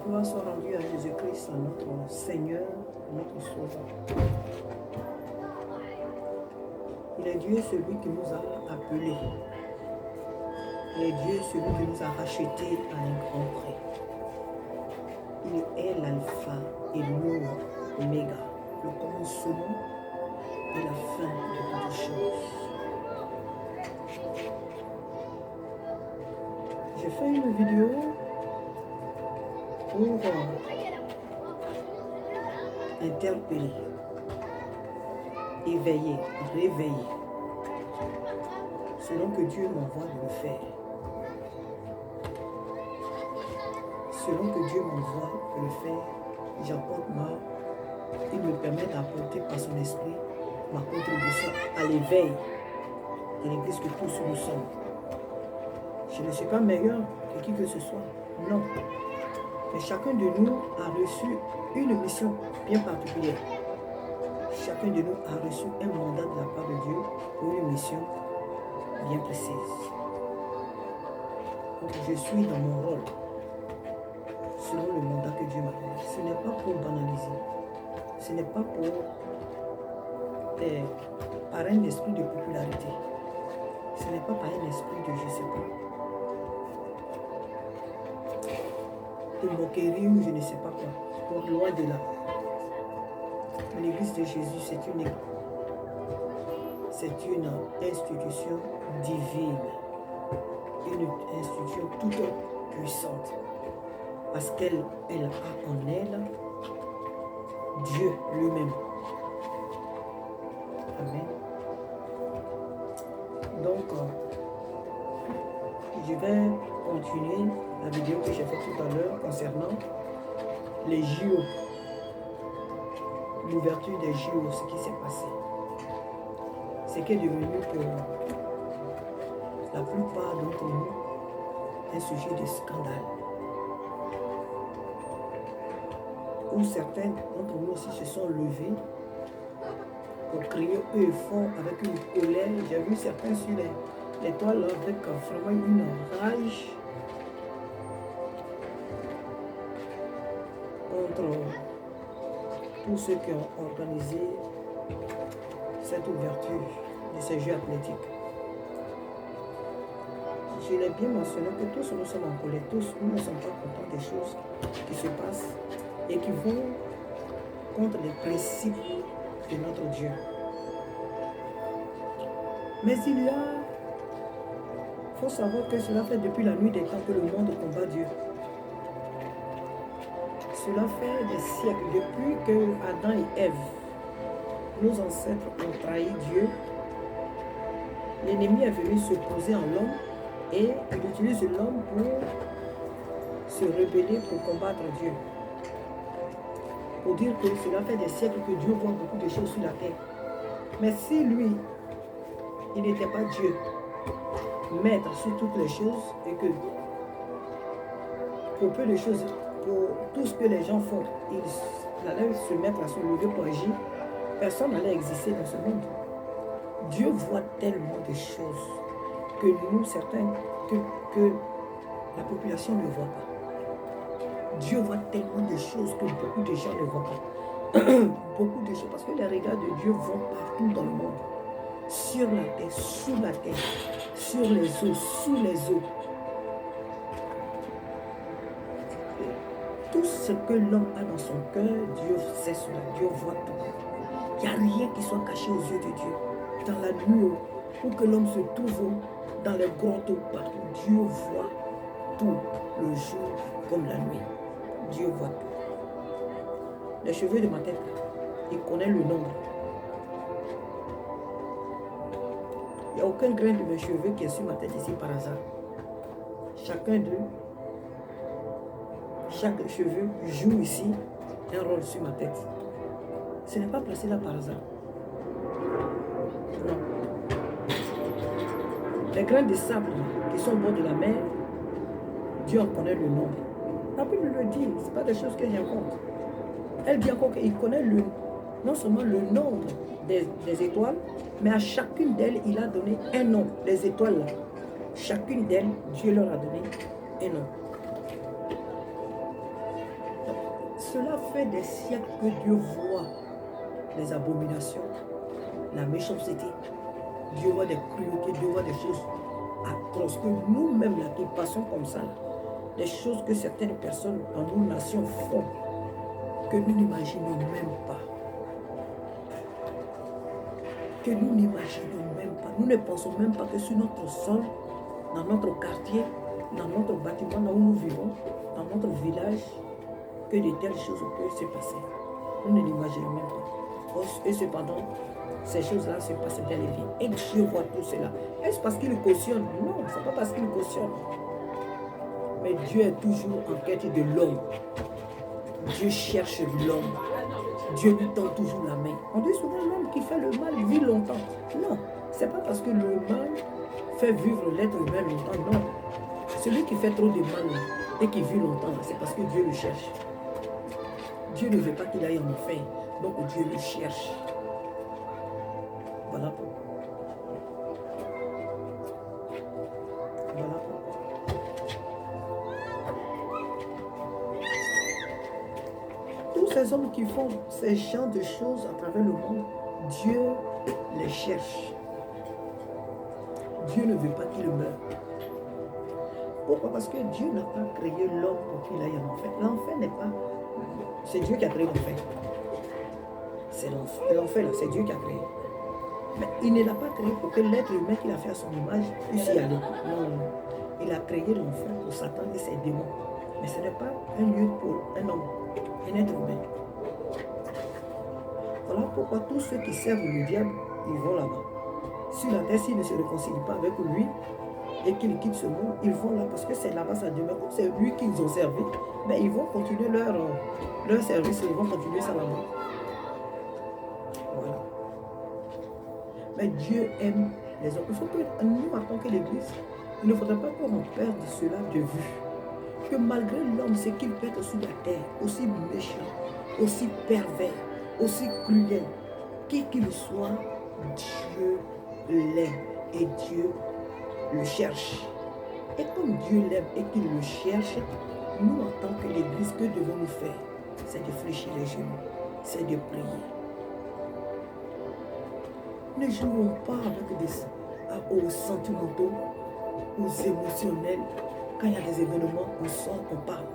gloire soit rendue à Jésus-Christ, notre Seigneur, notre Sauveur. Il est Dieu celui qui nous a appelés. Il est Dieu celui qui nous a rachetés à un grand prix. Il est l'alpha et l'oméga, le commencement et la fin de toutes choses. J'ai fait une vidéo pour interpeller, éveiller, réveiller, selon que Dieu m'envoie de le faire. Selon que Dieu m'envoie de le faire, j'apporte il me permet d'apporter par son esprit ma contribution à l'éveil de l'Église que tous nous sommes. Je ne suis pas meilleur que qui que ce soit, non. Mais chacun de nous a reçu une mission bien particulière. Chacun de nous a reçu un mandat de la part de Dieu pour une mission bien précise. Donc je suis dans mon rôle, selon le mandat que Dieu m'a donné. Ce n'est pas pour banaliser. Ce n'est pas pour par un esprit de popularité. Ce n'est pas par un esprit de je ne sais pas. De moquerie ou je ne sais pas quoi. Pour loin de là. L'église de Jésus, c'est une institution divine. Une institution toute puissante. Parce qu'elle a en elle Dieu lui-même. Amen. Donc, je vais continuer la vidéo que j'ai faite tout à l'heure concernant les JO. L'ouverture des JO, ce qui s'est passé. Ce qui est devenu pour la plupart d'entre nous un sujet de scandale. Où certains d'entre nous aussi se sont levés pour crier eux et fort avec une colère. J'ai vu certains sur les toiles avec vraiment une rage contre tous ceux qui ont organisé cette ouverture de ces Jeux athlétiques. Je l'ai bien mentionné que tous nous sommes en colère, tous nous ne sommes pas contents des choses qui se passent et qui vont contre les principes de notre Dieu. Mais il faut savoir que cela fait depuis la nuit des temps que le monde combat Dieu. Cela fait des siècles, depuis que Adam et Ève, nos ancêtres, ont trahi Dieu. L'ennemi est venu se poser en l'homme et il utilise l'homme pour se rebeller, pour combattre Dieu. Pour dire que cela fait des siècles que Dieu voit beaucoup de choses sur la terre. Mais si lui, il n'était pas Dieu, maître sur toutes les choses, et que pour peu de choses, pour tout ce que les gens font, il allait se mettre à se lever pour agir, personne n'allait exister dans ce monde. Dieu voit tellement de choses que nous, certains, que la population ne voit pas. Dieu voit tellement de choses que beaucoup de gens ne voient pas. Beaucoup de choses, parce que les regards de Dieu vont partout dans le monde. Sur la terre, sous la terre, sur les eaux, sous les eaux. Tout ce que l'homme a dans son cœur, Dieu sait cela, Dieu voit tout. Il n'y a rien qui soit caché aux yeux de Dieu. Dans la nuit, où que l'homme se trouve, dans les grottes, partout, Dieu voit tout, le jour comme la nuit. Dieu voit tout. Les cheveux de ma tête, il connaît le nombre. Il n'y a aucun grain de mes cheveux qui est sur ma tête ici par hasard. Chacun d'eux, chaque cheveu joue ici un rôle sur ma tête. Ce n'est pas placé là par hasard. Non. Les grains de sable qui sont au bord de la mer, Dieu en connaît le nombre. La Bible le dit, ce n'est pas des choses que j'invente. Elle dit encore qu'il connaît non seulement le nombre des étoiles, mais à chacune d'elles, il a donné un nom. Les étoiles là, chacune d'elles, Dieu leur a donné un nom. cela fait des siècles que Dieu voit les abominations, la méchanceté. Dieu voit des cruautés, Dieu voit des choses atroces que nous-mêmes là qui passons comme ça, là, des choses que certaines personnes dans nos nations font que nous n'imaginons même pas. Que nous n'imaginons même pas. Nous ne pensons même pas que sur notre sol, dans notre quartier, dans notre bâtiment, là où nous vivons, dans notre village, que de telles choses peuvent se passer. Nous ne l'imaginons même pas. Et cependant, ces choses-là se passent dans les vies. Et Dieu voit tout cela. Est-ce parce qu'il cautionne? Non, ce n'est pas parce qu'il cautionne. Mais Dieu est toujours en quête de l'homme. Dieu cherche l'homme. Dieu lui tend toujours la main. On dit souvent l'homme qui fait le mal vit longtemps. Non, ce n'est pas parce que le mal fait vivre l'être humain longtemps. Non. Celui qui fait trop de mal et qui vit longtemps, c'est parce que Dieu le cherche. Dieu ne veut pas qu'il aille en enfer. Donc Dieu le cherche. Voilà pourquoi. Voilà pourquoi. Tous ces hommes qui font ces genres de choses à travers le monde, Dieu les cherche. Dieu ne veut pas qu'il meure. Pourquoi? Parce que Dieu n'a pas créé l'homme pour qu'il aille en enfer. L'enfer n'est pas... C'est Dieu qui a créé l'enfer. C'est l'enfer, c'est Dieu qui a créé. Mais il ne l'a pas créé pour que l'être humain qu'il a fait à son image puisse y aller. Non, non. Il a créé l'enfer pour Satan et ses démons. Mais ce n'est pas un lieu pour un homme, un être humain. Voilà pourquoi tous ceux qui servent le diable, ils vont là-bas. Sur la terre, s'ils ne se réconcilient pas avec lui et qu'ils quittent ce monde, ils vont là parce que c'est là-bas ça demeure. Comme c'est lui qu'ils ont servi, mais ils vont continuer leur service, ils vont continuer ça là-bas. Voilà. Mais Dieu aime les hommes. Il faut que nous, en tant que l'Église, il ne faudrait pas qu'on perde cela de vue. Que malgré l'homme, ce qu'il peut être sur la terre, aussi méchant, aussi pervers, aussi cruel, qui qu'il soit, Dieu l'aime et Dieu le cherche. Et comme Dieu l'aime et qu'il le cherche, nous, en tant que l'Église, que devons-nous faire? C'est de fléchir les genoux, c'est de prier. Ne jouons pas avec aux sentimentaux, aux émotionnels. Quand il y a des événements, on sort, on parle.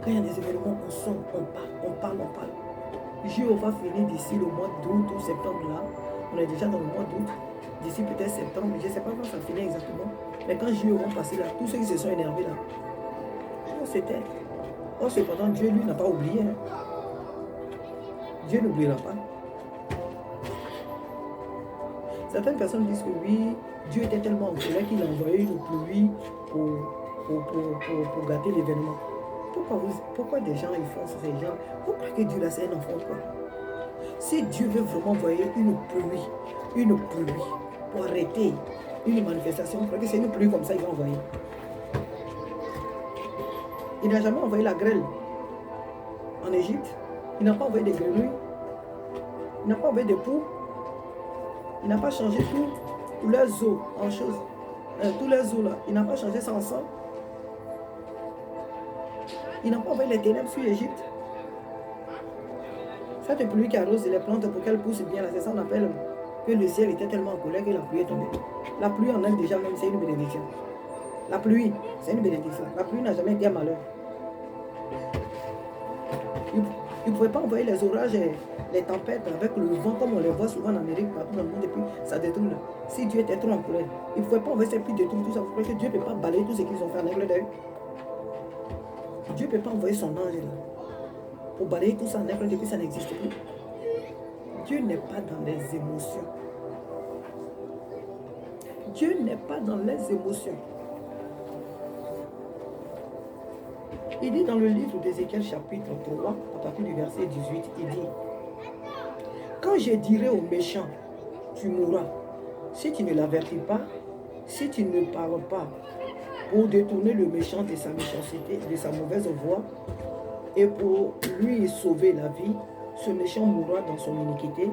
Quand il y a des événements, on sort, on parle. Dieu va finir d'ici le mois d'août ou septembre là. On est déjà dans le mois d'août. D'ici peut-être septembre, je ne sais pas quand ça finit exactement. Mais quand Dieu va passer là, tous ceux qui se sont énervés là, on s'éteint. Or, cependant, Dieu, lui, n'a pas oublié. Hein. Dieu n'oubliera pas. Certaines personnes disent que oui, Dieu était tellement en colère qu'il a envoyé une pluie pour gâter l'événement. Pourquoi des gens ils font ces gens? Pourquoi que Dieu là c'est un enfant quoi? Si Dieu veut vraiment envoyer une pluie pour arrêter une manifestation, parce que c'est une pluie comme ça il va envoyer. Il n'a jamais envoyé la grêle en Égypte. Il n'a pas envoyé des grenouilles. Il n'a pas envoyé des poux. Il n'a pas changé tous leurs eaux en choses. Tous les eaux là. Il n'a pas changé ça en sang. Il n'a pas envoyé les ténèbres sur l'Égypte. Cette pluie qui arrose les plantes pour qu'elles poussent bien, c'est ça qu'on appelle que le ciel était tellement en colère que la pluie est tombée. La pluie en elle déjà même, c'est une bénédiction. La pluie, c'est une bénédiction. La pluie n'a jamais été un malheur. Il ne pouvait pas envoyer les orages et les tempêtes avec le vent comme on les voit souvent en Amérique, partout dans le monde, et puis ça détruit. Si Dieu était trop en colère, il ne pouvait pas envoyer ces pluies détruire tout ça. Parce que Dieu ne peut pas balayer tout ce qu'ils ont fait en Angleterre. Dieu ne peut pas envoyer son ange là pour balayer tout ça en Angleterre depuis ça n'existe plus. Dieu n'est pas dans les émotions. Dieu n'est pas dans les émotions. Il dit dans le livre d'Ézéchiel chapitre 3, à partir du verset 18, il dit: quand je dirai au méchant, tu mourras, si tu ne l'avertis pas, si tu ne parles pas, pour détourner le méchant de sa méchanceté, de sa mauvaise voie, et pour lui sauver la vie, ce méchant mourra dans son iniquité,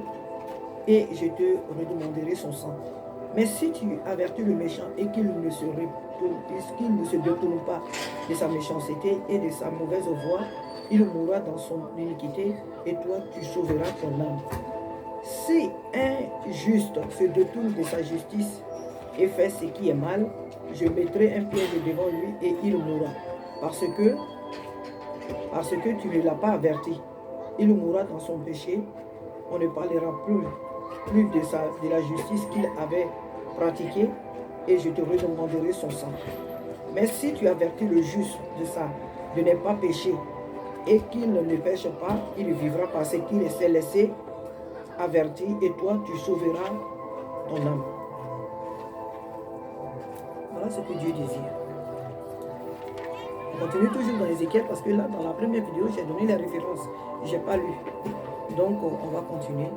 et je te redemanderai son sang. Mais si tu avertis le méchant et qu'il ne se qu'il ne se détourne pas de sa méchanceté et de sa mauvaise voie, il mourra dans son iniquité et toi tu sauveras ton âme. Si un juste se détourne de sa justice et fait ce qui est mal, je mettrai un piège devant lui et il mourra. Parce que tu ne l'as pas averti. Il mourra dans son péché. On ne parlera plus de la justice qu'il avait pratiquée et je te redemanderai son sang. Mais si tu avertis le juste de ne pas pécher et qu'il ne pêche pas, il vivra parce qu'il s'est laissé averti et toi tu sauveras ton âme. Voilà ce que Dieu désire. On continue toujours dans Ézéchiel parce que là, dans la première vidéo, j'ai donné les références. Je n'ai pas lu. Donc, on va continuer.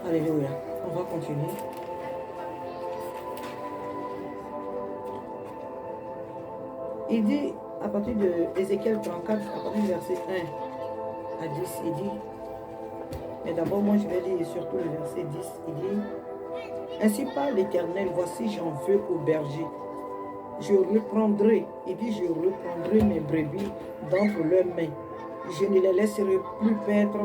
Alléluia. On va continuer. Il dit, à partir de Ézéchiel 34, à partir du verset 1 à 10, il dit, mais d'abord, moi, je vais lire surtout le verset 10. Il dit, ainsi parle l'Éternel, voici j'en veux au berger. Je reprendrai, il dit, je reprendrai mes brebis d'entre leurs mains. Je ne les laisserai plus paître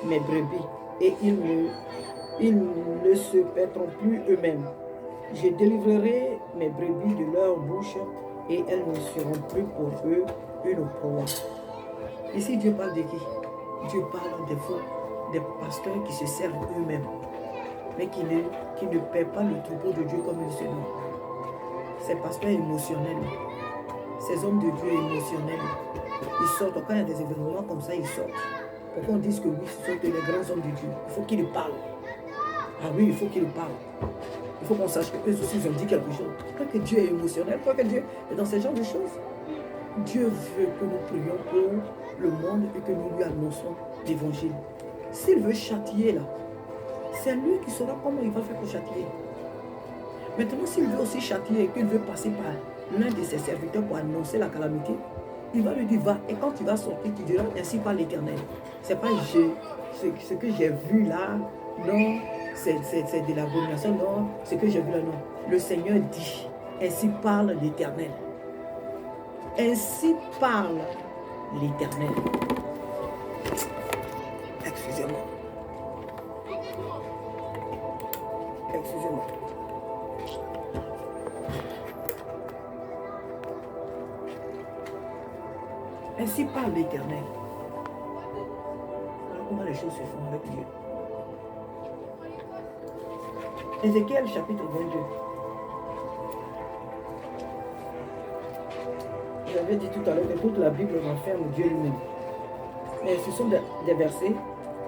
mes brebis, et ils ne se paîtront plus eux-mêmes. Je délivrerai mes brebis de leur bouche, et elles ne seront plus pour eux une proie. Ici, Dieu parle de qui? Dieu parle des pasteurs qui se servent eux-mêmes, mais qui ne paient pas le troupeau de Dieu comme il se doit. Ces pasteurs émotionnels, ces hommes de Dieu émotionnels, ils sortent, quand il y a des événements comme ça, ils sortent. Pour qu'on dise que oui, ce sont les grands hommes de Dieu. Il faut qu'ils parlent. Ah oui, il faut qu'ils parlent. Il faut qu'on sache qu'eux aussi, ils ont dit quelque chose. Quand que Dieu est émotionnel, quand que Dieu est dans ce genre de choses, Dieu veut que nous prions pour le monde et que nous lui annonçons l'évangile. S'il veut châtier là, c'est lui qui saura comment il va faire pour châtier. Maintenant, s'il veut aussi châtier et qu'il veut passer par l'un de ses serviteurs pour annoncer la calamité, il va lui dire, va, et quand tu vas sortir, tu diras, ainsi par l'Éternel. C'est pas ce que j'ai vu là, non, c'est de l'abomination, non, ce que j'ai vu là, non. Le Seigneur dit, ainsi parle l'Éternel. Ainsi parle l'Éternel. Excusez-moi. Excusez-moi. Ainsi parle l'Éternel. Voilà comment les choses se font avec Dieu. Ézéchiel chapitre 22. J'avais dit tout à l'heure que toute la Bible renferme Dieu lui-même. Mais ce sont des versets,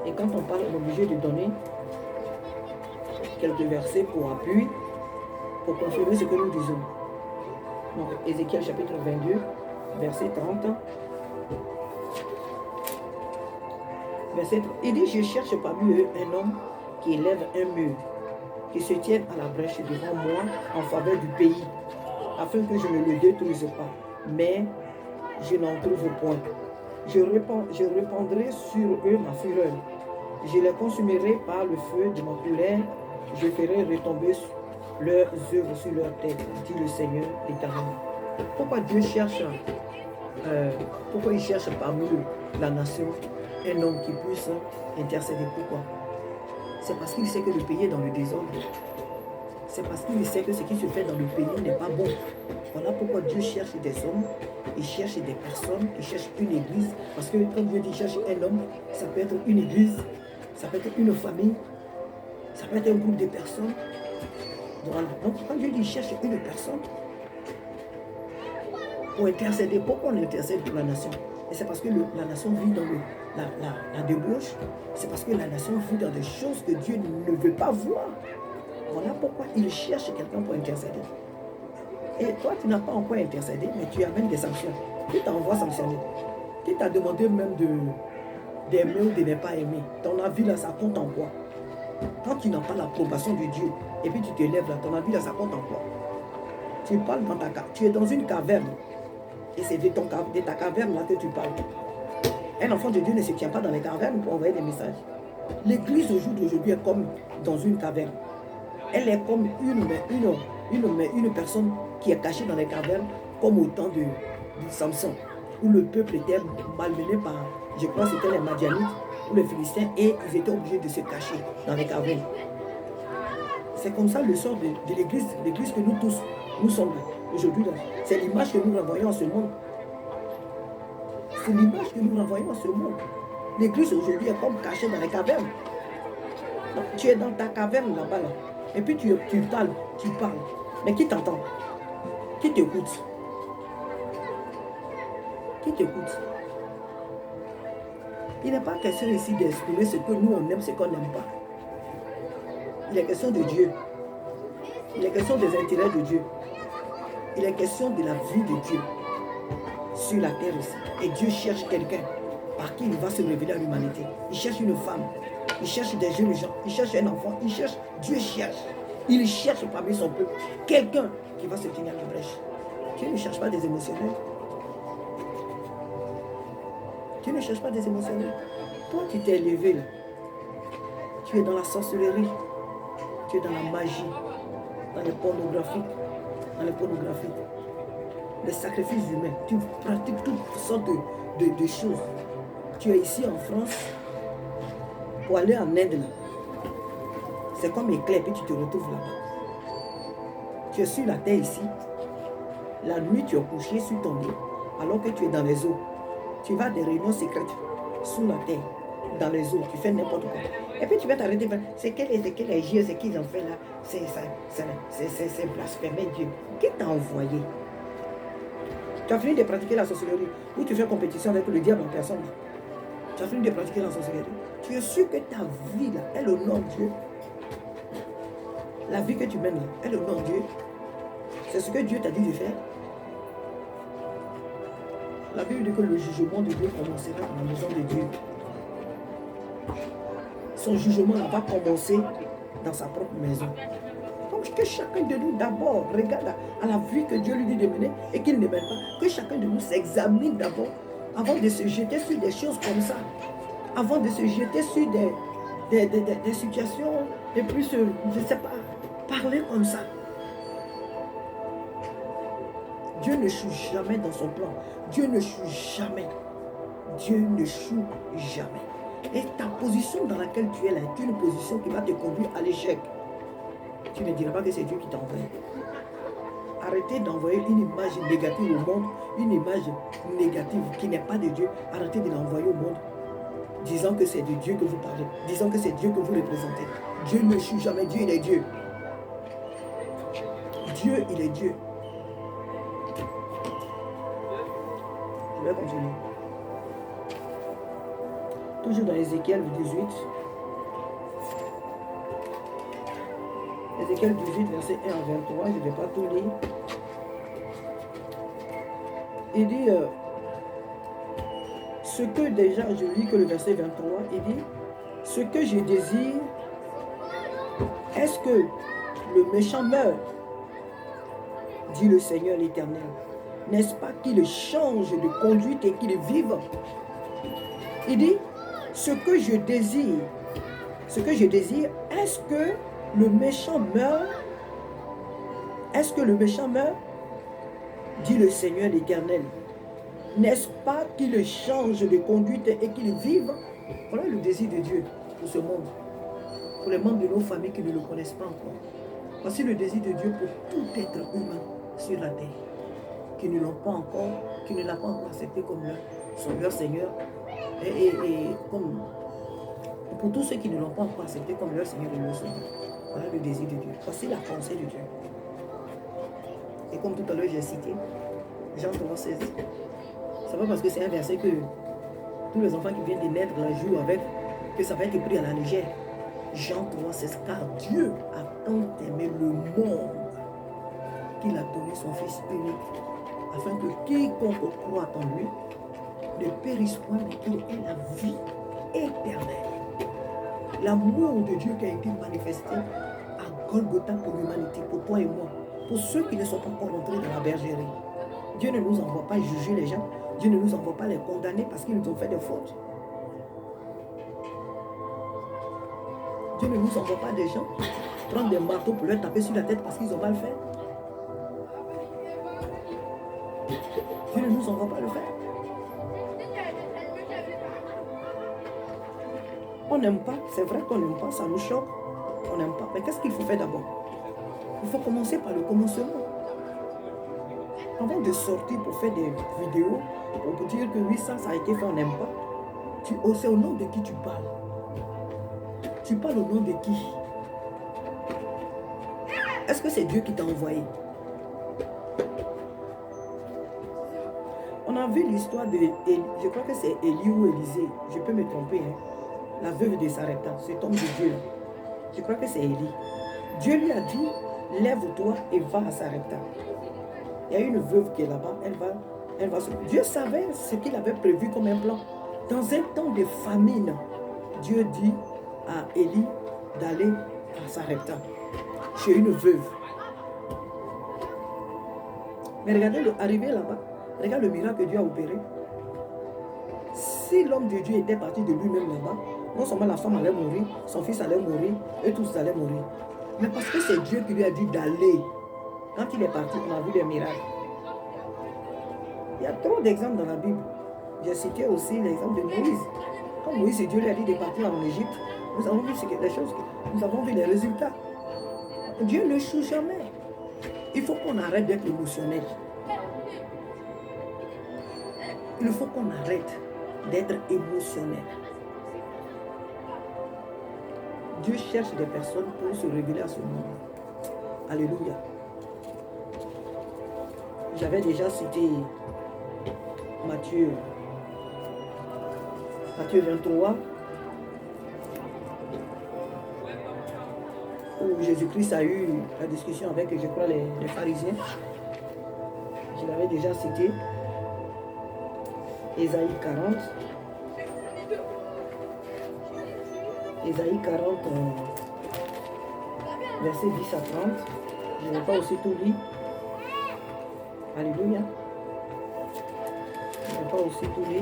et quand on parle, on est obligé de donner quelques versets pour appui, pour confirmer ce que nous disons. Donc, Ézéchiel chapitre 22, verset 30. Verset 30. Il dit, je cherche parmi eux un homme qui élève un mur, qui se tienne à la brèche devant moi en faveur du pays, afin que je ne le détruise pas. Mais je n'en trouve point. Je répandrai sur eux ma fureur. Je les consumerai par le feu de ma colère. Je ferai retomber leurs œuvres sur leur tête, dit le Seigneur l'Éternel. Pourquoi Dieu cherche, pourquoi il cherche parmi la nation un homme qui puisse intercéder? Pourquoi? C'est parce qu'il sait que le pays est dans le désordre. C'est parce qu'il sait que ce qui se fait dans le pays n'est pas bon. Voilà pourquoi Dieu cherche des hommes, il cherche des personnes, il cherche une église. Parce que quand Dieu dit cherche un homme, ça peut être une église, ça peut être une famille, ça peut être un groupe de personnes. Voilà. Donc quand Dieu dit cherche une personne pour intercéder, pourquoi on intercède pour la nation? Et c'est parce que la nation vit dans la débauche, c'est parce que la nation vit dans des choses que Dieu ne veut pas voir. Voilà pourquoi il cherche quelqu'un pour intercéder. Et toi, tu n'as pas encore intercédé, mais tu amènes des sanctions. Qui t'envoie sanctionner? Qui t'a demandé même d'aimer ou de ne pas aimer? Ton avis là, ça compte en quoi? Quand tu n'as pas l'approbation de Dieu, et puis tu te lèves là, ton avis là, ça compte en quoi? Tu parles tu es dans une caverne. Et c'est de ta caverne là que tu parles. Un enfant de Dieu ne se tient pas dans les cavernes pour envoyer des messages. L'église au jour d'aujourd'hui est comme dans une caverne. Elle est comme une personne qui est cachée dans les cavernes, comme au temps de Samson, où le peuple était malmené par, je crois que c'était les Madianites ou les Philistins, et ils étaient obligés de se cacher dans les cavernes. C'est comme ça le sort de l'église que nous tous, nous sommes aujourd'hui. C'est l'image que nous renvoyons à ce monde. C'est l'image que nous renvoyons à ce monde. L'église aujourd'hui est comme cachée dans les cavernes. Donc, tu es dans ta caverne là-bas, là. Et puis tu parles. Mais qui t'entend? Qui t'écoute? Qui t'écoute? Il n'est pas question ici d'exprimer ce que nous on aime, ce qu'on n'aime pas. Il est question de Dieu. Il est question des intérêts de Dieu. Il est question de la vie de Dieu sur la terre aussi. Et Dieu cherche quelqu'un par qui il va se révéler à l'humanité. Il cherche une femme. Il cherche des jeunes gens. Il cherche un enfant. Dieu cherche. Il cherche parmi son peuple quelqu'un qui va se tenir à la brèche. Dieu ne cherche pas des émotionnels. Dieu ne cherche pas des émotionnels. Toi, tu t'es élevé là. Tu es dans la sorcellerie. Tu es dans la magie. Dans les pornographies. Les sacrifices humains. Tu pratiques toutes sortes de choses. Tu es ici en France pour aller en Inde là. C'est comme éclair, puis tu te retrouves là-bas. Tu es sur la terre ici. La nuit, tu es couché sur ton lit, alors que tu es dans les eaux. Tu vas à des réunions secrètes, sous la terre, dans les eaux. Tu fais n'importe quoi. Et puis tu vas t'arrêter. C'est quel Dieu, c'est qu'ils ont fait là. C'est blasphémer Dieu. Qui t'a envoyé? Tu as fini de pratiquer la sorcellerie, ou tu fais compétition avec le diable en personne. Tu as fini de pratiquer la sorcellerie. Tu es sûr que ta vie là, elle honore Dieu. La vie que tu mènes là, elle honore Dieu. C'est ce que Dieu t'a dit de faire. La Bible dit que le jugement de Dieu commencera dans la maison de Dieu. Son jugement là va commencer dans sa propre maison. Donc que chacun de nous d'abord regarde à la vie que Dieu lui dit de mener et qu'il ne mène pas. Que chacun de nous s'examine d'abord avant de se jeter sur des choses comme ça. Avant de se jeter sur des situations et plus, je ne sais pas, parler comme ça. Dieu ne choue jamais dans son plan. Dieu ne choue jamais. Dieu ne choue jamais. Et ta position dans laquelle tu es là est une position qui va te conduire à l'échec. Tu ne diras pas que c'est Dieu qui t'a envoyé. Arrêtez d'envoyer une image négative au monde, une image négative qui n'est pas de Dieu. Arrêtez de l'envoyer au monde, disant que c'est de Dieu que vous parlez, disant que c'est Dieu que vous représentez. Dieu ne choue jamais. Dieu, il est Dieu. Dieu, il est Dieu. Je vais continuer. Toujours dans Ézéchiel 18. Ézéchiel 18, verset 1 à 23. Je ne vais pas tout lire. Il dit, ce que déjà, je lis que le verset 23, il dit, ce que je désire, est-ce que le méchant meurt, dit le Seigneur l'Éternel. N'est-ce pas qu'il change de conduite et qu'il vive? Il dit, ce que je désire, est-ce que le méchant meurt? Est-ce que le méchant meurt? Dit le Seigneur l'Éternel. N'est-ce pas qu'il change de conduite et qu'il vive? Voilà le désir de Dieu pour ce monde. Pour les membres de nos familles qui ne le connaissent pas encore. Voici le désir de Dieu pour tout être humain sur la terre. Qui ne l'ont pas encore, qui ne l'a pas encore accepté comme leur Seigneur. Et comme pour tous ceux qui ne l'ont pas encore accepté comme leur Seigneur et leur Seigneur. Voilà le désir de Dieu. Voici la pensée de Dieu. Et comme tout à l'heure j'ai cité, Jean 3,16. C'est pas parce que c'est un verset que tous les enfants qui viennent de naître la jouent avec, que ça va être pris à la légère. Jean 3,16. Car Dieu a tant aimé le monde qu'il a donné son Fils unique, afin que quiconque croit en lui ne périsse point, mais qu'il ait la vie éternelle. L'amour de Dieu qui a été manifesté à Golgotha pour l'humanité, pour toi et moi, pour ceux qui ne sont pas encore rentrés dans la bergerie. Dieu ne nous envoie pas juger les gens, Dieu ne nous envoie pas les condamner parce qu'ils ont fait des fautes. Dieu ne nous envoie pas des gens prendre des marteaux pour leur taper sur la tête parce qu'ils ont mal fait. Dieu ne nous envoie pas le faire. On n'aime pas, c'est vrai qu'on n'aime pas, ça nous choque. On n'aime pas. Mais qu'est-ce qu'il faut faire d'abord? Il faut commencer par le commencement. Avant de sortir pour faire des vidéos, pour dire que oui, ça a été fait, on n'aime pas. C'est au nom de qui tu parles? Tu parles au nom de qui? Est-ce que c'est Dieu qui t'a envoyé? On a vu l'histoire de, je crois que c'est Élie ou Élisée, je peux me tromper, hein? La veuve de Sarepta, cet homme de Dieu là. Je crois que c'est Élie. Dieu lui a dit, lève-toi et va à Sarepta. Il y a une veuve qui est là-bas, elle va se... Dieu savait ce qu'il avait prévu comme un plan. Dans un temps de famine, Dieu dit à Élie d'aller à Sarepta, chez une veuve. Mais regardez, arrivé là-bas, regarde le miracle que Dieu a opéré. Si l'homme de Dieu était parti de lui-même là-bas, non seulement la femme allait mourir, son fils allait mourir, et tous allaient mourir. Mais parce que c'est Dieu qui lui a dit d'aller. Quand il est parti, on a vu des miracles. Il y a trop d'exemples dans la Bible. J'ai cité aussi l'exemple de Moïse. Quand Moïse et Dieu lui a dit de partir en Égypte, nous avons vu les choses, nous avons vu les résultats. Dieu ne échoue jamais. Il faut qu'on arrête d'être émotionnel. Il faut qu'on arrête d'être émotionnel. Dieu cherche des personnes pour se révéler à ce monde. Alléluia. J'avais déjà cité Matthieu 23, où Jésus-Christ a eu la discussion avec, je crois, les pharisiens. Je l'avais déjà cité. Ésaïe 40. Ésaïe 40, verset 10 à 30. Je n'ai pas aussi tout lu. Alléluia. Je n'ai pas aussi tout lu.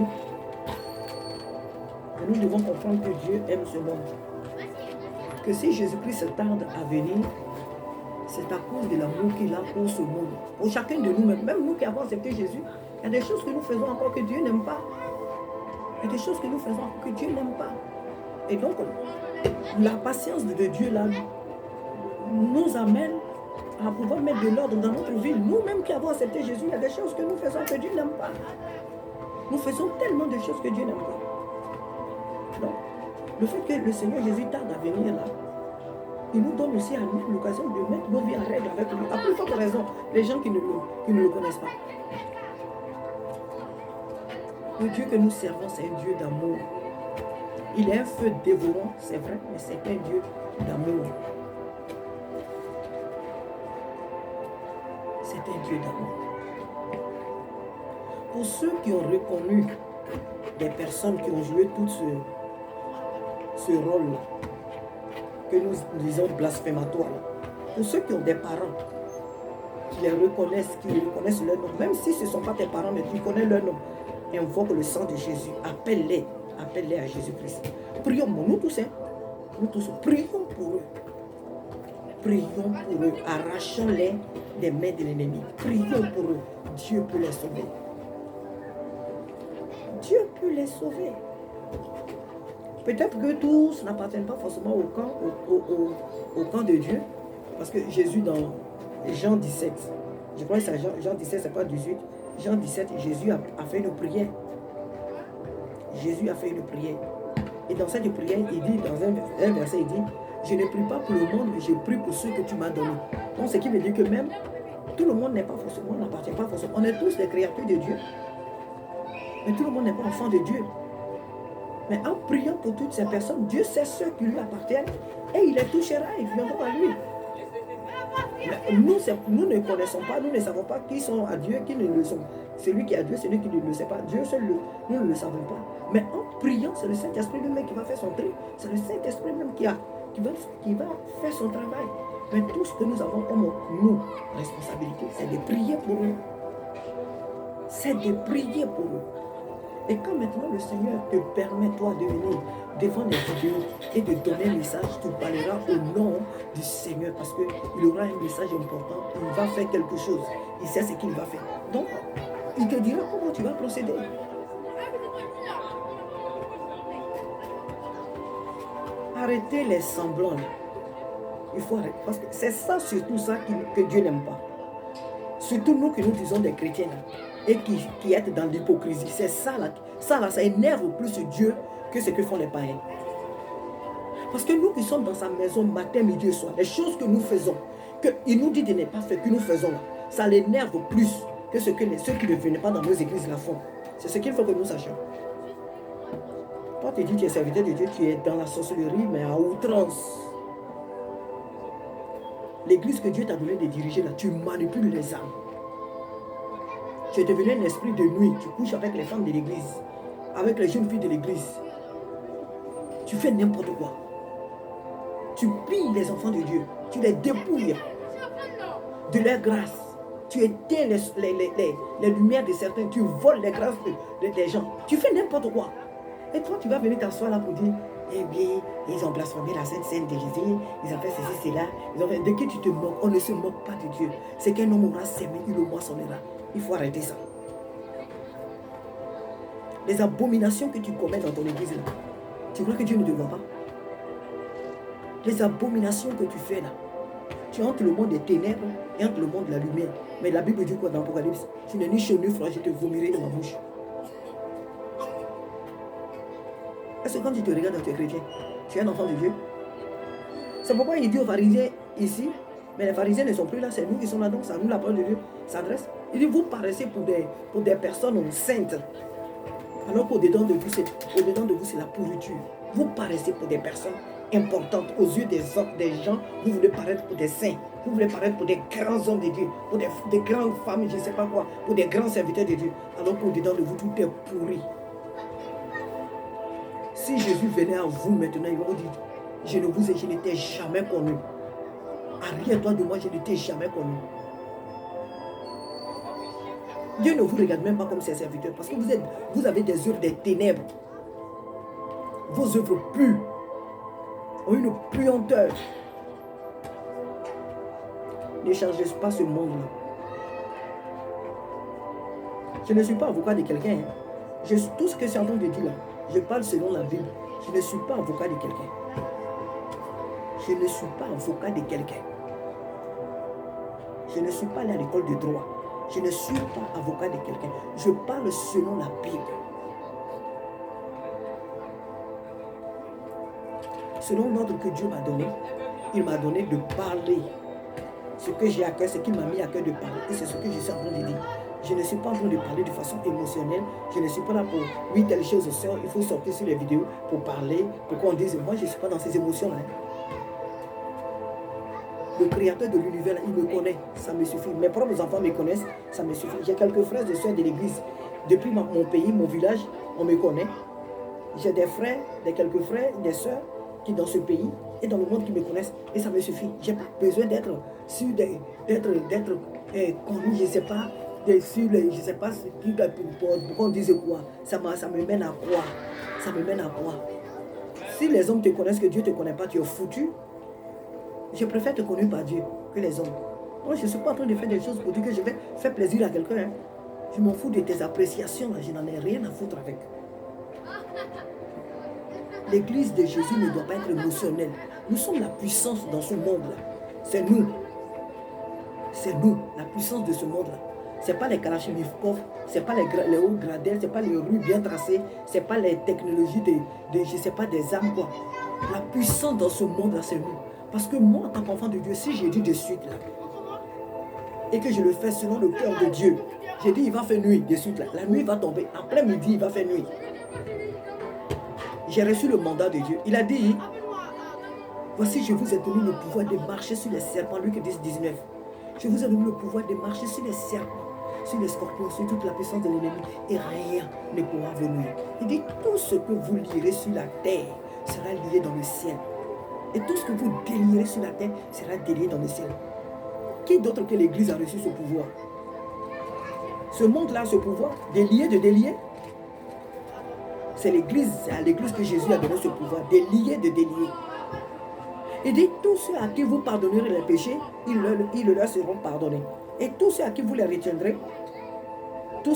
Mais nous devons comprendre que Dieu aime ce monde. Que si Jésus-Christ tarde à venir, c'est à cause de l'amour qu'il a pour ce monde. Pour chacun de nous, même nous qui avons accepté Jésus, il y a des choses que nous faisons encore que Dieu n'aime pas. Il y a des choses que nous faisons encore que Dieu n'aime pas. Et donc, la patience de Dieu là nous amène à pouvoir mettre de l'ordre dans notre vie. Nous-mêmes qui avons accepté Jésus, il y a des choses que nous faisons que Dieu n'aime pas. Nous faisons tellement de choses que Dieu n'aime pas. Donc, le fait que le Seigneur Jésus tarde à venir là, il nous donne aussi à nous l'occasion de mettre nos vies en règle avec lui. À plus forte raison, les gens qui ne le connaissent pas. Le Dieu que nous servons, c'est un Dieu d'amour. Il est un feu dévorant, c'est vrai, mais c'est un Dieu d'amour. C'est un Dieu d'amour. Pour ceux qui ont reconnu des personnes qui ont joué tout ce rôle-là, que nous disons blasphématoire, pour ceux qui ont des parents, qui les reconnaissent, qui reconnaissent leur nom, même si ce ne sont pas tes parents, mais qui connaissent leur nom, invoque le sang de Jésus, appelle-les à Jésus-Christ. Prions pour nous tous, nous tous, prions pour eux. Prions pour eux, arrachons-les des mains de l'ennemi. Prions pour eux, Dieu peut les sauver. Dieu peut les sauver. Peut-être que tous n'appartiennent pas forcément au camp de Dieu, parce que Jésus dans Jean 17, je crois que c'est Jean 17, c'est pas 18, Jean 17, Jésus a fait une prière. Jésus a fait une prière. Et dans cette prière, il dit, dans un verset, il dit, je ne prie pas pour le monde, mais je prie pour ceux que tu m'as donnés. Donc, ce qui veut dire que même, tout le monde n'est pas forcément, n'appartient pas forcément. On est tous des créatures de Dieu. Mais tout le monde n'est pas enfant de Dieu. Mais en priant pour toutes ces personnes, Dieu sait ceux qui lui appartiennent et il les touchera, ils viendront à lui. Mais nous ne connaissons pas, nous ne savons pas qui sont à Dieu, qui ne le sont. Celui qui est à Dieu, celui qui ne le sait pas. Dieu seul, nous ne le savons pas. Mais en priant, c'est le Saint-Esprit lui-même qui va faire son tri. C'est le Saint-Esprit même qui va faire son travail. Mais tout ce que nous avons comme nous, responsabilité, c'est de prier pour eux. c'est de prier pour eux. Et quand maintenant le Seigneur te permet, toi, de venir devant les vidéos et de donner un message, tu parleras au nom du Seigneur parce qu'il aura un message important, il va faire quelque chose, il sait ce qu'il va faire. Donc, il te dira comment tu vas procéder. Arrêtez les semblants. Il faut arrêter. Parce que c'est ça, surtout ça que Dieu n'aime pas. Surtout nous que nous disons des chrétiens là, et qui êtes dans l'hypocrisie. C'est ça là, ça énerve plus Dieu que ce que font les païens. Parce que nous qui sommes dans sa maison matin, midi et soir, les choses que nous faisons, qu'il nous dit de ne pas faire, que nous faisons là, ça l'énerve plus que ceux qui ne venaient pas dans nos églises la font. C'est ce qu'il faut que nous sachions. Toi, tu dis que tu es serviteur de Dieu, tu es dans la sorcellerie, mais à outrance. L'église que Dieu t'a donné de diriger là, tu manipules les âmes. Tu es devenu un esprit de nuit. Tu couches avec les femmes de l'église, avec les jeunes filles de l'église. Tu fais n'importe quoi. Tu pilles les enfants de Dieu. Tu les dépouilles de leur grâce. Tu éteins les lumières de certains. Tu voles les grâces des gens. Tu fais n'importe quoi. Et toi, tu vas venir t'asseoir là pour dire, eh bien, ils ont blasphémé la Sainte Seine de Jésus, ils ont fait ceci, cela. De qui tu te moques? On ne se moque pas de Dieu. C'est qu'un homme aura sémé, il le moissonnera. Il faut arrêter ça. Les abominations que tu commets dans ton église là, tu crois que Dieu ne te voit pas? Les abominations que tu fais là, tu es entre le monde des ténèbres et entre le monde de la lumière. Mais la Bible dit quoi dans l'Apocalypse? Tu n'es ni chaud ni froid, je te vomirai de ma bouche. Est-ce que quand tu te regardes, tu es chrétien? Tu es un enfant de Dieu? C'est pourquoi il dit aux pharisiens ici, mais les pharisiens ne sont plus là, c'est nous qui sommes là, donc c'est à nous la parole de Dieu s'adresse. Il dit, vous paraissez pour des personnes saintes, alors qu'au-dedans de vous, c'est la pourriture. Vous paraissez pour des personnes importantes aux yeux des gens, vous voulez paraître pour des saints, vous voulez paraître pour des grands hommes de Dieu, pour des grandes femmes, je ne sais pas quoi, pour des grands serviteurs de Dieu, alors qu'au-dedans de vous, tout est pourri. Si Jésus venait à vous maintenant, il va vous dire, je ne t'ai jamais connu. Arrière-toi de moi, je ne t'ai jamais connu. Dieu ne vous regarde même pas comme ses serviteurs parce que vous avez des œuvres des ténèbres. Vos œuvres puent, ont une puanteur. Ne changez pas ce monde-là. Je ne suis pas avocat de quelqu'un. Tout ce que je suis en train de dire là, je parle selon la Bible. Je ne suis pas avocat de quelqu'un. Je ne suis pas avocat de quelqu'un. Je ne suis pas allé à l'école de droit. Je ne suis pas avocat de quelqu'un. Je parle selon la Bible. Selon l'ordre que Dieu m'a donné, il m'a donné de parler. Ce que j'ai à cœur, ce qu'il m'a mis à cœur de parler. Et c'est ce que je suis en train de dire. Je ne suis pas en train de parler de façon émotionnelle. Je ne suis pas là pour, oui, telle chose, il faut sortir sur les vidéos pour parler, pour qu'on dise, moi je ne suis pas dans ces émotions-là. Le créateur de l'univers, il me connaît, ça me suffit. Mes propres enfants me connaissent, ça me suffit. J'ai quelques frères et soeurs de l'église. Depuis mon pays, mon village, on me connaît. J'ai des frères, quelques frères, des soeurs qui dans ce pays et dans le monde qui me connaissent. Et ça me suffit. J'ai pas besoin d'être sûr, d'être connu, je ne sais pas. Je ne sais pas pourquoi on disait quoi. Ça me mène à quoi? Ça me mène à quoi? Si les hommes te connaissent, que Dieu ne te connaît pas, tu es foutu. Je préfère te connaître par Dieu que les hommes. Moi, je ne suis pas en train de faire des choses pour dire que je vais faire plaisir à quelqu'un. Hein. Je m'en fous de tes appréciations. Là. Je n'en ai rien à foutre avec. L'église de Jésus ne doit pas être émotionnelle. Nous sommes la puissance dans ce monde-là. C'est nous. C'est nous, la puissance de ce monde-là. Ce n'est pas les Kalachnikov, ce n'est pas les hauts gradels, ce n'est pas les rues bien tracées, ce n'est pas les technologies je ne sais pas, des armes, quoi. La puissance dans ce monde-là, c'est nous. Parce que moi, en tant qu'enfant de Dieu, si j'ai dit de suite, là, et que je le fais selon le cœur de Dieu, j'ai dit, il va faire nuit de suite, là. La nuit va tomber. En plein midi, il va faire nuit. J'ai reçu le mandat de Dieu. Il a dit, voici, je vous ai donné le pouvoir de marcher sur les serpents. Luc 10, 19. Je vous ai donné le pouvoir de marcher sur les serpents, sur les scorpions, sur toute la puissance de l'ennemi. Et rien ne pourra venir. Il dit, tout ce que vous lirez sur la terre sera lié dans le ciel. Et tout ce que vous délierez sur la terre sera délié dans le ciel. Qui d'autre que l'Église a reçu ce pouvoir? Ce monde-là, ce pouvoir, délier, de délier. C'est l'église, c'est à l'église que Jésus a donné ce pouvoir, délier, de délier. Il dit, tous ceux à qui vous pardonnerez les péchés, ils leur seront pardonnés. Et tous ceux à qui vous les retiendrez, ils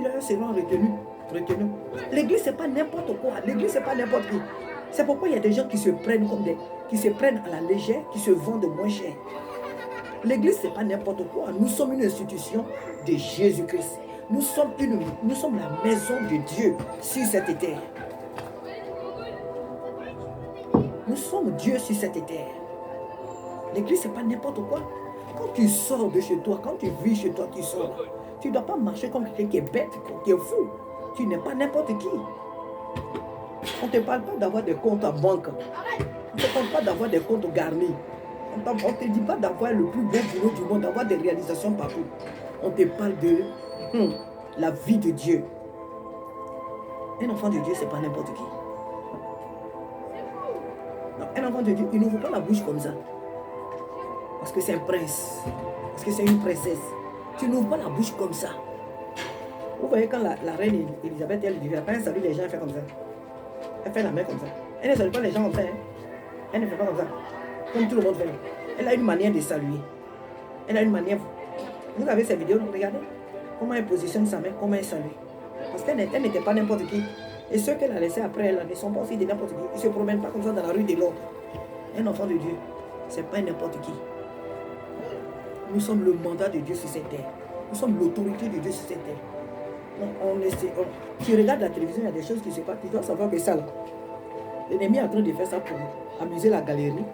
leur seront retenus. L'église, ce n'est pas n'importe quoi. L'église, ce n'est pas n'importe qui. C'est pourquoi il y a des gens qui se prennent qui se prennent à la légère, qui se vendent moins cher. L'église, ce n'est pas n'importe quoi. Nous sommes une institution de Jésus-Christ. Nous sommes la maison de Dieu sur cette terre. Nous sommes Dieu sur cette terre. L'église, ce n'est pas n'importe quoi. Quand tu sors de chez toi, quand tu vis chez toi, tu sors. Tu ne dois pas marcher comme quelqu'un qui est bête, qui est fou. Tu n'es pas n'importe qui. On ne te parle pas d'avoir des comptes à banque. On ne te parle pas d'avoir des comptes garnis. On ne te dit pas d'avoir le plus beau boulot du monde, d'avoir des réalisations partout. On te parle de la vie de Dieu. Un enfant de Dieu, ce n'est pas n'importe qui. Non, un enfant de Dieu, il n'ouvre pas la bouche comme ça. Parce que c'est un prince. Parce que c'est une princesse. Tu n'ouvres pas la bouche comme ça. Vous voyez quand la reine Elisabeth, elle dit, elle salue les gens, elle fait comme ça. Elle fait la main comme ça. Elle ne salue pas les gens comme ça. Elle ne fait pas comme ça. Comme tout le monde fait. Elle a une manière de saluer. Elle a une manière. Vous avez ces vidéos, regardez. Comment elle positionne sa main, comment elle salue. Parce qu'elle n'était pas n'importe qui. Et ceux qu'elle a laissés après elle ne sont pas aussi de n'importe qui. Ils ne se promènent pas comme ça dans la rue de l'autre. Un enfant de Dieu, ce n'est pas n'importe qui. Nous sommes le mandat de Dieu sur cette terre. Nous sommes l'autorité de Dieu sur cette terre. Tu regardes la télévision, il y a des choses qui se passent. Tu dois savoir que ça, là, l'ennemi est en train de faire ça pour amuser la galerie.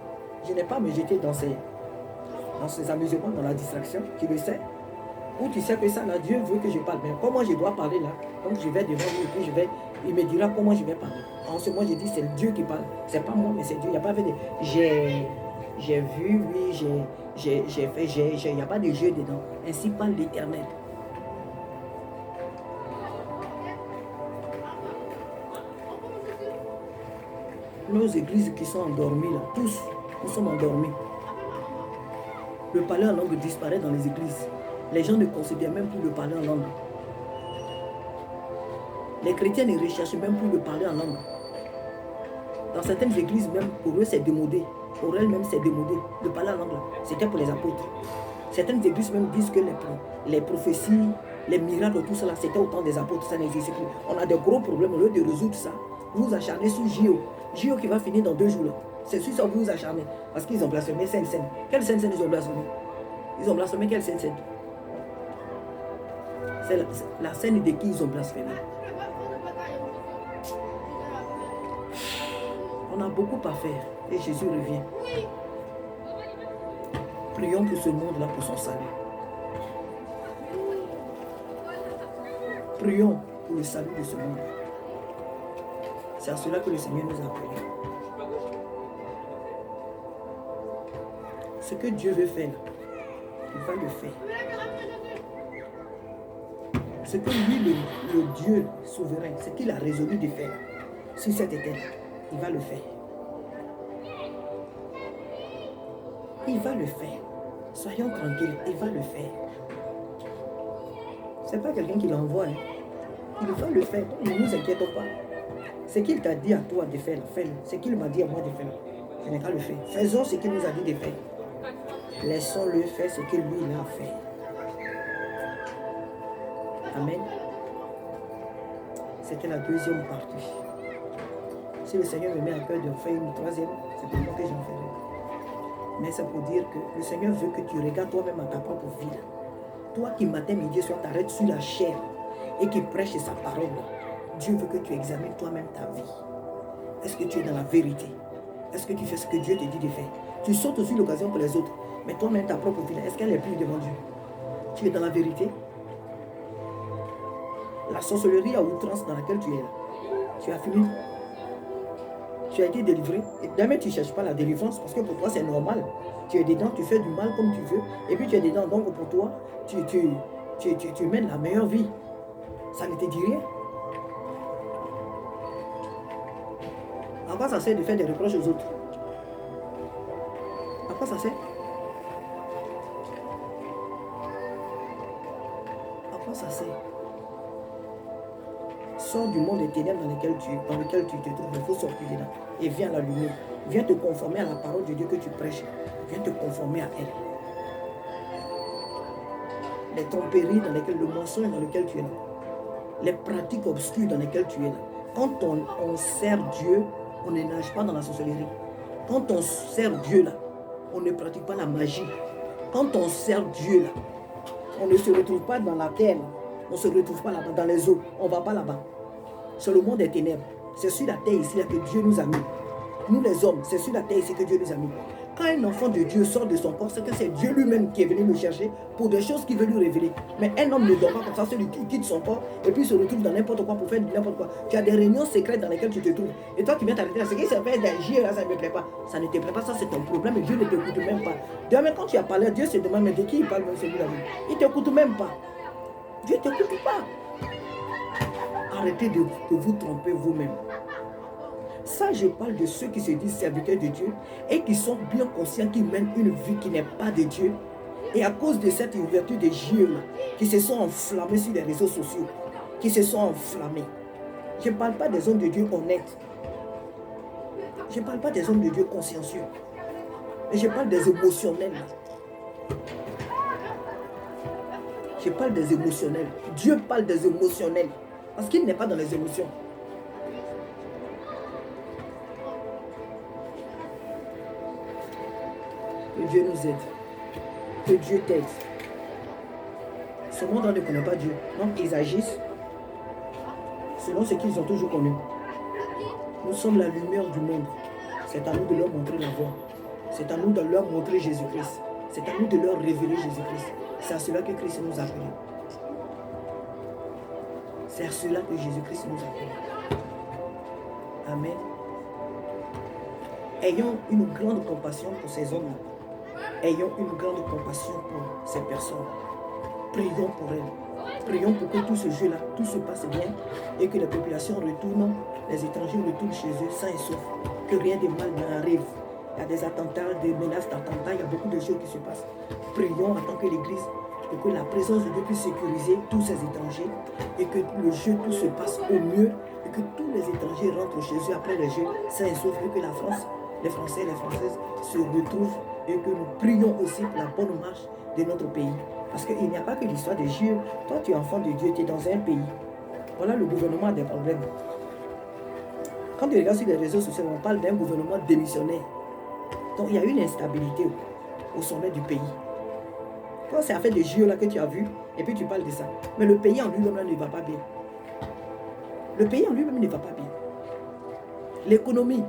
Je n'ai pas à me jeter dans ces amusements, dans la distraction. Tu le sais. Ou tu sais que ça, là, Dieu veut que je parle. Mais comment je dois parler là? Donc je vais devant lui et puis il me dira comment je vais parler. En ce moment, je dis c'est Dieu qui parle. C'est pas moi, mais c'est Dieu. Il n'y a pas fait de j'ai vu, oui, j'ai fait, il n'y a pas de jeu dedans. Ainsi parle l'Éternel. Nos églises qui sont endormies là, tous, nous sommes endormis. Le parler en langue disparaît dans les églises. Les gens ne considèrent même plus le parler en langue. Les chrétiens ne recherchent même plus le parler en langue. Dans certaines églises même, pour eux c'est démodé. Pour elles même c'est démodé. Le parler en langue, c'était pour les apôtres. Certaines églises même disent que les prophéties, les miracles, tout cela, c'était au temps des apôtres, ça n'existe plus. On a des gros problèmes, au lieu de résoudre ça, vous vous acharnez sur JO. JO qui va finir dans 2 jours. Là. C'est sur ça que vous vous acharnez. Parce qu'ils ont blasphémé Sainte Seine. Quelle Sainte Seine ils ont blasphémé? Ils ont blasphémé quelle Sainte Seine? C'est la scène de qui ils ont blasphémé. On a beaucoup à faire et Jésus revient. Prions pour ce monde-là, pour son salut. Prions pour le salut de ce monde. C'est à cela que le Seigneur nous a appelés. Ce que Dieu veut faire, il va le faire. Ce que lui, le Dieu souverain, ce qu'il a résolu de faire sur cette terre, il va le faire. Il va le faire. Soyons tranquilles, il va le faire. Ce n'est pas quelqu'un qui l'envoie. Hein. Il va le faire. Ne nous inquiétons pas. Ce qu'il t'a dit à toi de faire, fais-le. Ce qu'il m'a dit à moi de faire, je n'ai qu'à le faire. Faisons ce qu'il nous a dit de faire. Laissons-le faire ce que lui il a fait. Amen. C'était la deuxième partie. Si le Seigneur me met à cœur de faire une troisième, c'est pour moi que j'en ferai. Mais c'est pour dire que le Seigneur veut que tu regardes toi-même à ta propre vie. Toi qui matin, midi et soir t'arrêtes sur la chair et qui prêche sa parole. Dieu veut que tu examines toi-même ta vie. Est-ce que tu es dans la vérité? Est-ce que tu fais ce que Dieu te dit de faire? Tu sautes aussi l'occasion pour les autres. Mais toi-même, ta propre vie, est-ce qu'elle est plus devant Dieu? Tu es dans la vérité? La sorcellerie à outrance dans laquelle tu es là, tu as fini. Tu as été délivré. Et jamais tu ne cherches pas la délivrance parce que pour toi c'est normal. Tu es dedans, tu fais du mal comme tu veux. Et puis tu es dedans. Donc pour toi, tu mènes la meilleure vie. Ça ne te dit rien. À quoi ça sert de faire des reproches aux autres? À quoi ça sert? Pense à ça. Sors du monde des ténèbres dans lequel tu te trouves. Il faut sortir dedans. Et viens à la lumière. Viens te conformer à la parole de Dieu que tu prêches. Viens te conformer à elle. Les tromperies dans lesquelles, le mensonge dans lequel tu es là. Les pratiques obscures dans lesquelles tu es là. Quand on sert Dieu, on ne nage pas dans la sorcellerie. Quand on sert Dieu là, on ne pratique pas la magie. Quand on sert Dieu là, on ne se retrouve pas dans la terre. On ne se retrouve pas là-bas, dans les eaux. On ne va pas là-bas. C'est le monde des ténèbres. C'est sur la terre ici là que Dieu nous a mis. Nous les hommes, c'est sur la terre ici que Dieu nous a mis. Quand un enfant de Dieu sort de son corps, c'est que c'est Dieu lui-même qui est venu le chercher pour des choses qu'il veut lui révéler. Mais un homme ne dort pas comme ça, celui qui quitte son corps et puis se retrouve dans n'importe quoi pour faire n'importe quoi. Tu as des réunions secrètes dans lesquelles tu te trouves. Et toi qui viens t'arrêter là, ce qui s'est fait d'agir là, ça ne me plaît pas. Ça ne te plaît pas, ça c'est ton problème et Dieu ne t'écoute même pas. Demain quand tu as parlé, Dieu se demande, mais de qui il parle même celui-là? Il ne t'écoute même pas. Dieu ne t'écoute pas. Arrêtez de vous tromper vous-même. Ça, je parle de ceux qui se disent serviteurs de Dieu et qui sont bien conscients qu'ils mènent une vie qui n'est pas de Dieu. Et à cause de cette ouverture des yeux qui se sont enflammés sur les réseaux sociaux, qui se sont enflammés. Je ne parle pas des hommes de Dieu honnêtes. Je ne parle pas des hommes de Dieu consciencieux. Mais je parle des émotionnels. Je parle des émotionnels. Dieu parle des émotionnels. Parce qu'il n'est pas dans les émotions. Que Dieu nous aide. Que Dieu t'aide. Ce monde ne connaît pas Dieu. Donc ils agissent selon ce qu'ils ont toujours connu. Nous sommes la lumière du monde. C'est à nous de leur montrer la voie. C'est à nous de leur montrer Jésus-Christ. C'est à nous de leur révéler Jésus-Christ. C'est à cela que Christ nous appelle. C'est à cela que Jésus-Christ nous appelle. Amen. Ayons une grande compassion pour ces hommes-là. Ayons une grande compassion pour ces personnes. Prions pour elles. Prions pour que tout ce jeu-là, tout se passe bien et que les populations retournent, les étrangers retournent chez eux sains et saufs. Que rien de mal n'arrive. Il y a des attentats, des menaces d'attentats, il y a beaucoup de choses qui se passent. Prions en tant que l'Église pour que la présence de Dieu puisse sécuriser tous ces étrangers et que le jeu, tout se passe au mieux et que tous les étrangers rentrent chez eux après le jeu sains et saufs et que la France, les Français et les Françaises se retrouvent et que nous prions aussi pour la bonne marche de notre pays. Parce qu'il n'y a pas que l'histoire des Dieu. Toi, tu es enfant de Dieu, tu es dans un pays. Voilà, le gouvernement a des problèmes. Quand tu regardes sur les réseaux sociaux, on parle d'un gouvernement démissionnaire. Donc, il y a une instabilité au sommet du pays. Quand c'est affaire des JO là que tu as vu, et puis tu parles de ça. Mais le pays en lui-même ne va pas bien. Le pays en lui-même ne va pas bien. L'économie,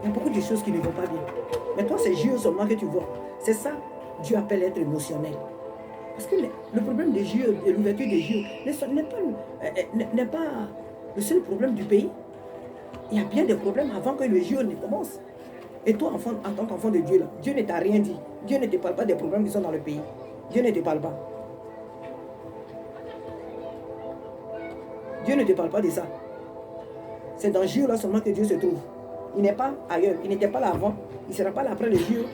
il y a beaucoup de choses qui ne vont pas bien. Mais toi, c'est JO seulement que tu vois. C'est ça, Dieu appelle être émotionnel. Parce que le problème des JO, de l'ouverture des JO, n'est pas le seul problème du pays. Il y a bien des problèmes avant que le JO ne commence. Et toi, enfant, en tant qu'enfant de Dieu, là, Dieu ne t'a rien dit. Dieu ne te parle pas des problèmes qui sont dans le pays. Dieu ne te parle pas. Dieu ne te parle pas de ça. C'est dans JO là seulement que Dieu se trouve. Il n'est pas ailleurs. Il n'était pas là avant. Il ne sera pas là après les JO.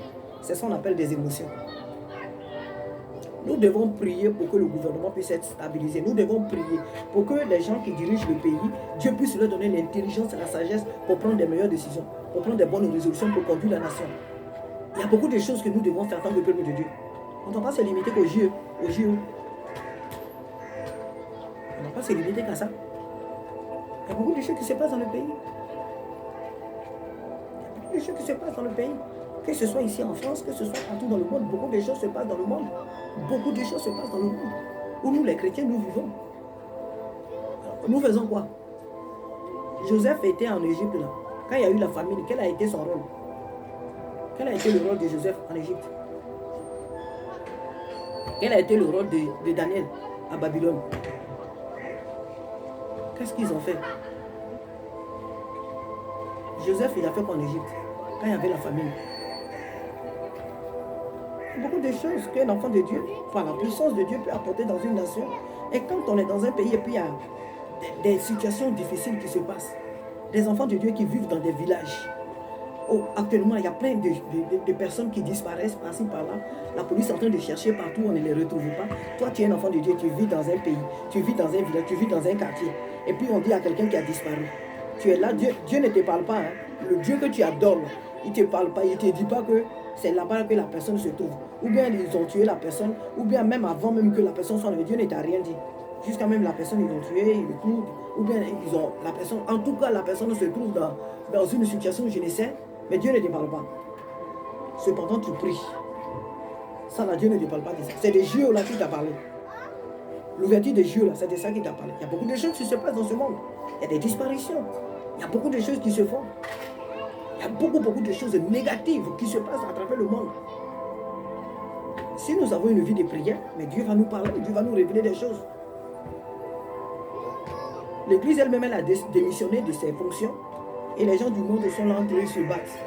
C'est ce qu'on appelle des émotions. Nous devons prier pour que le gouvernement puisse être stabilisé. Nous devons prier pour que les gens qui dirigent le pays, Dieu puisse leur donner l'intelligence et la sagesse pour prendre des meilleures décisions, pour prendre des bonnes résolutions, pour conduire la nation. Il y a beaucoup de choses que nous devons faire en tant que peuple de Dieu. On ne doit pas se limiter qu'aux JO. On ne doit pas se limiter qu'à ça. Il y a beaucoup de choses qui se passent dans le pays. Il y a beaucoup de choses qui se passent dans le pays. Que ce soit ici en France, que ce soit partout dans le monde, beaucoup de choses se passent dans le monde. Beaucoup de choses se passent dans le monde. Où nous, les chrétiens, nous vivons. Alors, nous faisons quoi? Joseph était en Égypte là. Quand il y a eu la famine, quel a été son rôle? Quel a été le rôle de Joseph en Égypte? Quel a été le rôle de Daniel à Babylone? Qu'est-ce qu'ils ont fait? Joseph, il a fait quoi en Égypte? Quand il y avait la famine. Beaucoup de choses qu'un enfant de Dieu, par la puissance de Dieu, peut apporter dans une nation. Et quand on est dans un pays et puis il y a des situations difficiles qui se passent, des enfants de Dieu qui vivent dans des villages, Actuellement, il y a plein de personnes qui disparaissent par-ci, par-là. La police est en train de chercher partout, on ne les retrouve pas. Toi, tu es un enfant de Dieu, tu vis dans un pays, tu vis dans un village, tu vis dans un quartier. Et puis on dit à quelqu'un qui a disparu. Tu es là, Dieu ne te parle pas. Hein. Le Dieu que tu adores, il ne te parle pas, il ne te dit pas que c'est là-bas que la personne se trouve. Ou bien ils ont tué la personne, ou bien même avant même que la personne soit enlevée, Dieu ne t'a rien dit. Jusqu'à même la personne, ils l'ont tué, ils le coupent, ou bien ils ont la personne, en tout cas la personne se trouve dans une situation, je ne sais, mais Dieu ne te parle pas. Cependant, tu pries. Ça, là, Dieu ne te parle pas de ça. C'est des yeux là qui t'a parlé. L'ouverture des yeux là, c'est de ça qui t'a parlé. Il y a beaucoup de choses qui se passent dans ce monde. Il y a des disparitions. Il y a beaucoup de choses qui se font. Il y a beaucoup de choses négatives qui se passent à travers le monde. Si nous avons une vie de prière, mais Dieu va nous parler, Dieu va nous révéler des choses. L'église elle-même, elle a démissionné de ses fonctions et les gens du monde sont là entre eux, ils se battent.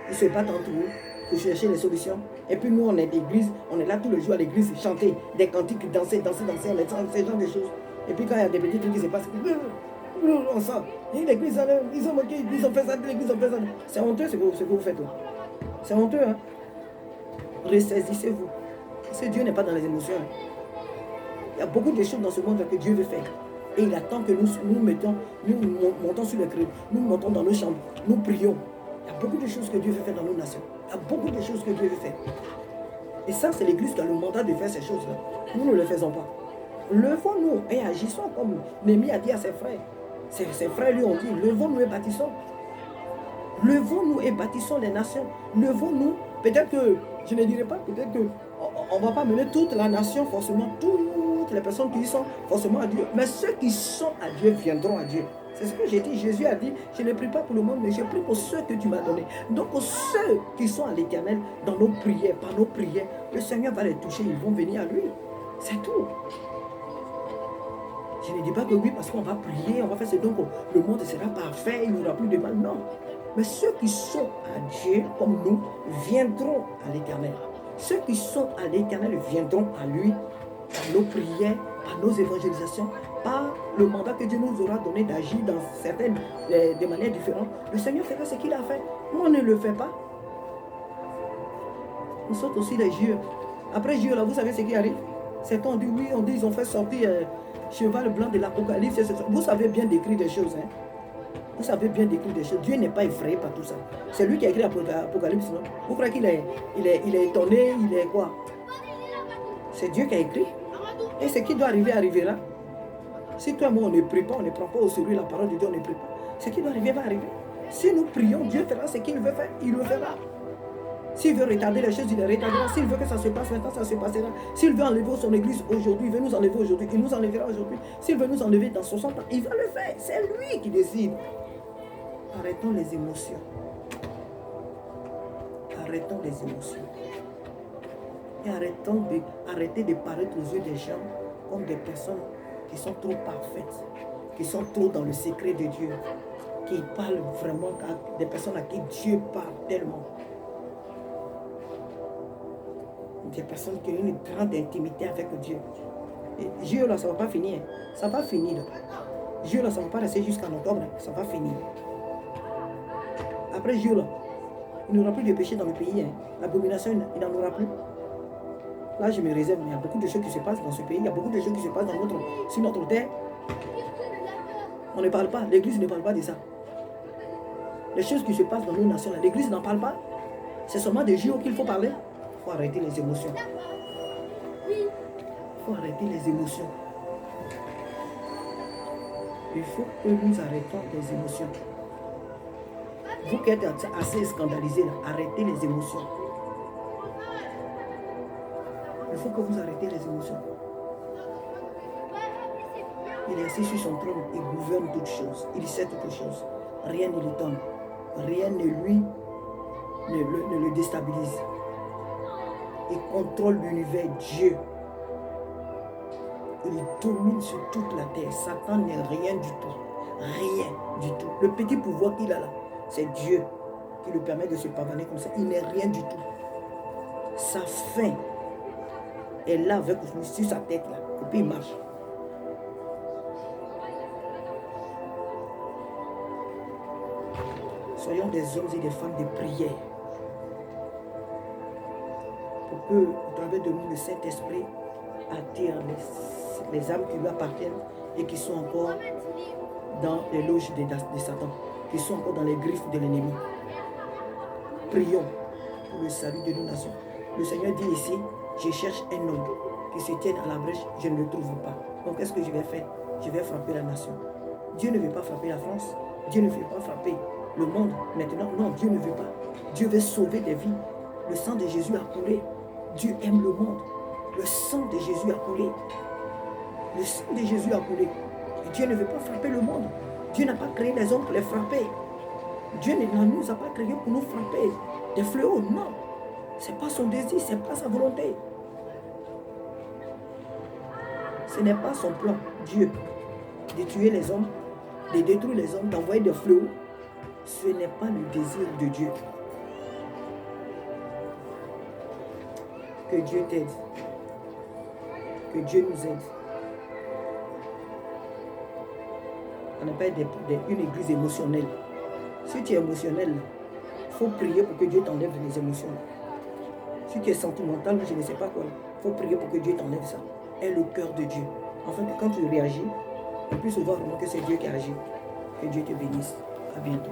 Ils se battent entre eux pour chercher les solutions. Et puis nous, on est d'église, on est là tous les jours à l'église, chanter des cantiques, danser, on est ce genre de choses. Et puis quand il y a des petits trucs qui se passent, on sort. Et l'église, ils ont moqué, ils ont fait ça, l'église ont fait ça. C'est honteux ce que vous faites là. C'est honteux, hein. Ressaisissez-vous. Parce que Dieu n'est pas dans les émotions. Il y a beaucoup de choses dans ce monde que Dieu veut faire. Et il attend que nous montons sur le créneau, nous montons dans nos chambres, nous prions. Il y a beaucoup de choses que Dieu veut faire dans nos nations. Il y a beaucoup de choses que Dieu veut faire. Et ça, c'est l'église qui a le mandat de faire ces choses-là. Nous ne le faisons pas. Levons-nous et agissons comme Néhémie a dit à ses frères. Ses frères lui ont dit, levons-nous et bâtissons. Levons-nous et bâtissons les nations. Levons-nous. Peut-être que, je ne dirais pas, peut-être qu'on ne va pas mener toute la nation, forcément, toutes les personnes qui y sont, forcément à Dieu. Mais ceux qui sont à Dieu viendront à Dieu. C'est ce que j'ai dit. Jésus a dit, je ne prie pas pour le monde, mais je prie pour ceux que tu m'as donnés. Donc pour ceux qui sont à l'Éternel, dans nos prières, par nos prières, le Seigneur va les toucher, ils vont venir à lui. C'est tout. Je ne dis pas que oui, parce qu'on va prier, on va faire ce donc le monde sera parfait, il n'y aura plus de mal. Non. Mais ceux qui sont à Dieu, comme nous, viendront à l'Éternel. Ceux qui sont à l'Éternel viendront à lui par nos prières, par nos évangélisations, par le mandat que Dieu nous aura donné d'agir dans certaines de manières différentes. Le Seigneur fera ce qu'il a fait. Nous, on ne le fait pas. Nous sommes aussi des dieux. Après Dieu, là, vous savez ce qui arrive? Certains ont dit oui, on dit ils ont fait sortir cheval blanc de l'Apocalypse. Vous savez bien décrire des choses, hein? Vous savez bien décrire des choses. Dieu n'est pas effrayé par tout ça. C'est lui qui a écrit l'Apocalypse, non? Vous croyez qu'il est étonné, il est quoi? C'est Dieu qui a écrit. Et ce qui doit arriver arrivera. Si toi et moi on ne prie pas, on ne prend pas au sérieux la parole de Dieu, on ne prie pas. Ce qui doit arriver va arriver. Si nous prions, Dieu fera ce qu'il veut faire, il le fera. S'il veut retarder les choses, il les retardera. S'il veut que ça se passe maintenant, ça se passera. S'il veut enlever son église aujourd'hui, il veut nous enlever aujourd'hui, il nous enlèvera aujourd'hui. S'il veut nous enlever dans 60 ans, il va le faire. C'est lui qui décide. Arrêtons les émotions. Arrêtons les émotions. Et arrêtez de paraître aux yeux des gens comme des personnes qui sont trop parfaites, qui sont trop dans le secret de Dieu, qui parlent vraiment à des personnes à qui Dieu parle tellement. Des personnes qui ont une grande intimité avec Dieu. Et Dieu, là, ça ne va pas finir. Ça va finir. Dieu, là, ça ne va pas rester jusqu'en octobre. Ça va finir. Après Dieu, là, il n'y aura plus de péché dans le pays. Hein. L'abomination, il n'en aura plus. Là, je me réserve, mais il y a beaucoup de choses qui se passent dans ce pays. Il y a beaucoup de choses qui se passent sur notre terre. On ne parle pas. L'Église ne parle pas de ça. Les choses qui se passent dans nos nations, l'Église n'en parle pas. C'est seulement des jours qu'il faut parler. Il faut arrêter les émotions. Il faut arrêter les émotions. Il faut que nous arrêtons les émotions. Vous qui êtes assez scandalisés, arrêtez les émotions. Il faut que vous arrêtez les émotions. Il est assis sur son trône, il gouverne toutes choses, il sait toutes choses. Rien ne l'étonne, rien ne le déstabilise. Il contrôle l'univers, Dieu. Il domine sur toute la terre. Satan n'est rien du tout. Rien du tout. Le petit pouvoir qu'il a là, c'est Dieu qui lui permet de se pavaner comme ça. Il n'est rien du tout. Sa fin est là avec lui sur sa tête là. Et puis il marche. soyons des hommes et des femmes de prière. Pour que, au travers de nous, le Saint-Esprit attire les âmes qui lui appartiennent et qui sont encore dans les loges de Satan, qui sont encore dans les griffes de l'ennemi. Prions pour le salut de nos nations. Le Seigneur dit ici, je cherche un homme qui se tienne à la brèche, je ne le trouve pas. Donc qu'est-ce que je vais faire? Je vais frapper la nation. Dieu ne veut pas frapper la France, Dieu ne veut pas frapper le monde maintenant. Non, Dieu ne veut pas. Dieu veut sauver des vies. Le sang de Jésus a coulé. Dieu aime le monde. Le sang de Jésus a coulé. Le sang de Jésus a coulé. Et Dieu ne veut pas frapper le monde. Dieu n'a pas créé les hommes pour les frapper. Dieu ne nous a pas créés pour nous frapper des fléaux. Non. Ce n'est pas son désir, ce n'est pas sa volonté. Ce n'est pas son plan, Dieu, de tuer les hommes, de détruire les hommes, d'envoyer des fléaux. Ce n'est pas le désir de Dieu. Que Dieu t'aide. Que Dieu nous aide. On n'a pas une église émotionnelle. Si tu es émotionnel, il faut prier pour que Dieu t'enlève les émotions. Si tu es sentimental, je ne sais pas quoi, il faut prier pour que Dieu t'enlève ça. Et le cœur de Dieu. Afin que quand tu réagis, on puisse voir vraiment que c'est Dieu qui agit. Que Dieu te bénisse. À bientôt.